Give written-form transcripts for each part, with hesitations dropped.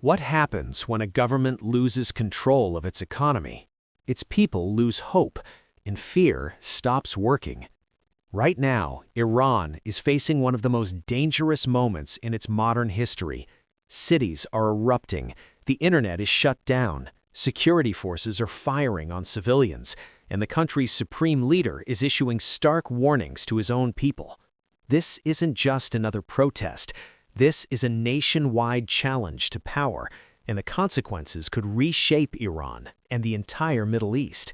What happens when a government loses control of its economy? Its people lose hope, and fear stops working. Right now, Iran is facing one of the most dangerous moments in its modern history. Cities are erupting, the internet is shut down, security forces are firing on civilians, and the country's supreme leader is issuing stark warnings to his own people. This isn't just another protest. This is a nationwide challenge to power, and the consequences could reshape Iran and the entire Middle East.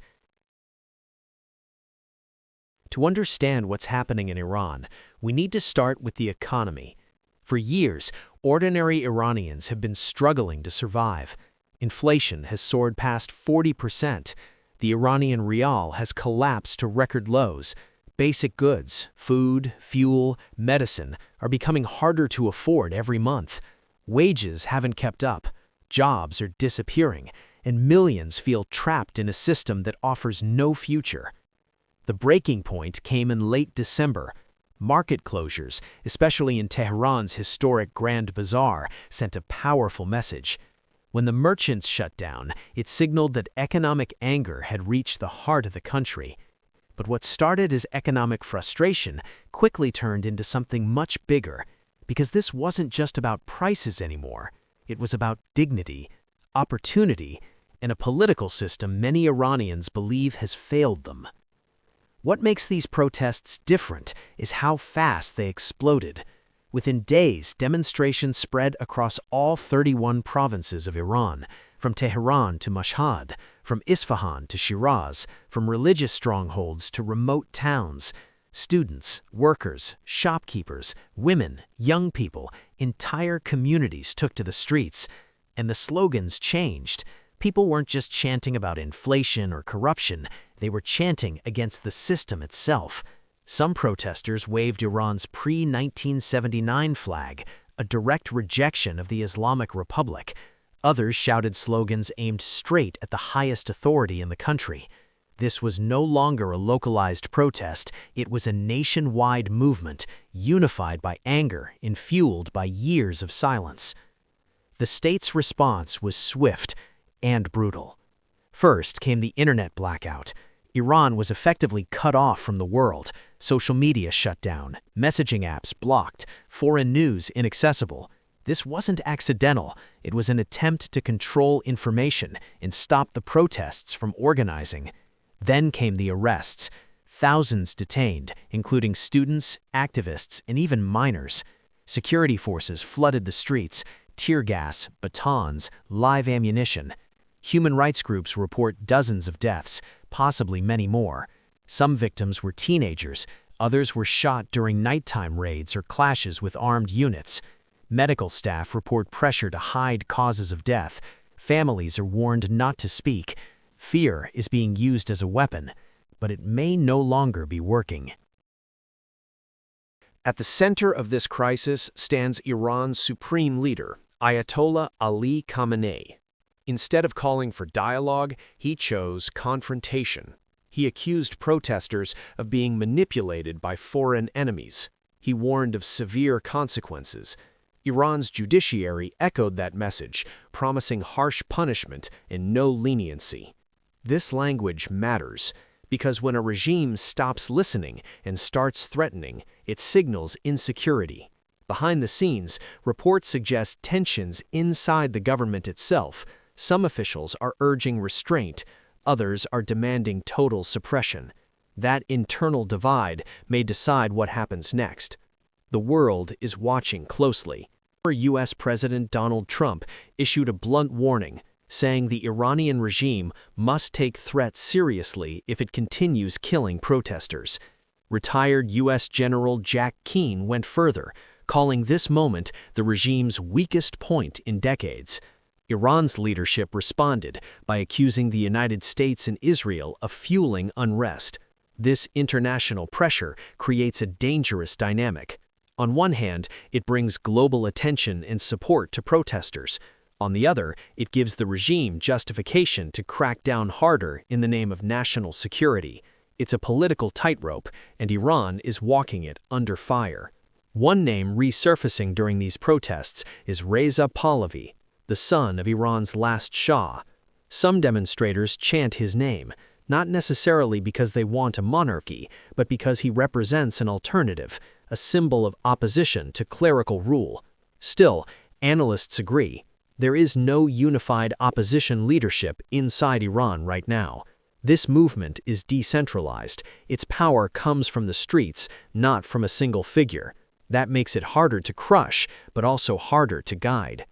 To understand what's happening in Iran, we need to start with the economy. For years, ordinary Iranians have been struggling to survive. Inflation has soared past 40%. The Iranian rial has collapsed to record lows. Basic goods, food, fuel, medicine are becoming harder to afford every month. Wages haven't kept up, jobs are disappearing, and millions feel trapped in a system that offers no future. The breaking point came in late December. Market closures, especially in Tehran's historic Grand Bazaar, sent a powerful message. When the merchants shut down, it signaled that economic anger had reached the heart of the country. But what started as economic frustration quickly turned into something much bigger, because this wasn't just about prices anymore. It was about dignity, opportunity, and a political system many Iranians believe has failed them. What makes these protests different is how fast they exploded. Within days, demonstrations spread across all 31 provinces of Iran, from Tehran to Mashhad, from Isfahan to Shiraz, from religious strongholds to remote towns. Students, workers, shopkeepers, women, young people, entire communities took to the streets, and the slogans changed. People weren't just chanting about inflation or corruption, they were chanting against the system itself. Some protesters waved Iran's pre-1979 flag, a direct rejection of the Islamic Republic. Others shouted slogans aimed straight at the highest authority in the country. This was no longer a localized protest, it was a nationwide movement, unified by anger and fueled by years of silence. The state's response was swift and brutal. First came the internet blackout. Iran was effectively cut off from the world. Social media shut down, messaging apps blocked, foreign news inaccessible. This wasn't accidental. It was an attempt to control information and stop the protests from organizing. Then came the arrests. Thousands detained, including students, activists, and even minors. Security forces flooded the streets, tear gas, batons, live ammunition. Human rights groups report dozens of deaths, possibly many more. Some victims were teenagers, others were shot during nighttime raids or clashes with armed units. Medical staff report pressure to hide causes of death. Families are warned not to speak. Fear is being used as a weapon, but it may no longer be working. At the center of this crisis stands Iran's supreme leader, Ayatollah Ali Khamenei. Instead of calling for dialogue, he chose confrontation. He accused protesters of being manipulated by foreign enemies. He warned of severe consequences. Iran's judiciary echoed that message, promising harsh punishment and no leniency. This language matters, because when a regime stops listening and starts threatening, it signals insecurity. Behind the scenes, reports suggest tensions inside the government itself. Some officials are urging restraint, others are demanding total suppression. That internal divide may decide what happens next. The world is watching closely. U.S. President Donald Trump issued a blunt warning, saying the Iranian regime must take threats seriously if it continues killing protesters. Retired U.S. General Jack Keane went further, calling this moment the regime's weakest point in decades. Iran's leadership responded by accusing the United States and Israel of fueling unrest. This international pressure creates a dangerous dynamic. On one hand, it brings global attention and support to protesters. On the other, it gives the regime justification to crack down harder in the name of national security. It's a political tightrope, and Iran is walking it under fire. One name resurfacing during these protests is Reza Pahlavi. the son of Iran's last Shah. Some demonstrators chant his name, not necessarily because they want a monarchy, but because he represents an alternative, a symbol of opposition to clerical rule. Still, analysts agree, there is no unified opposition leadership inside Iran right now. This movement is decentralized. Its power comes from the streets, not from a single figure. That makes it harder to crush, but also harder to guide.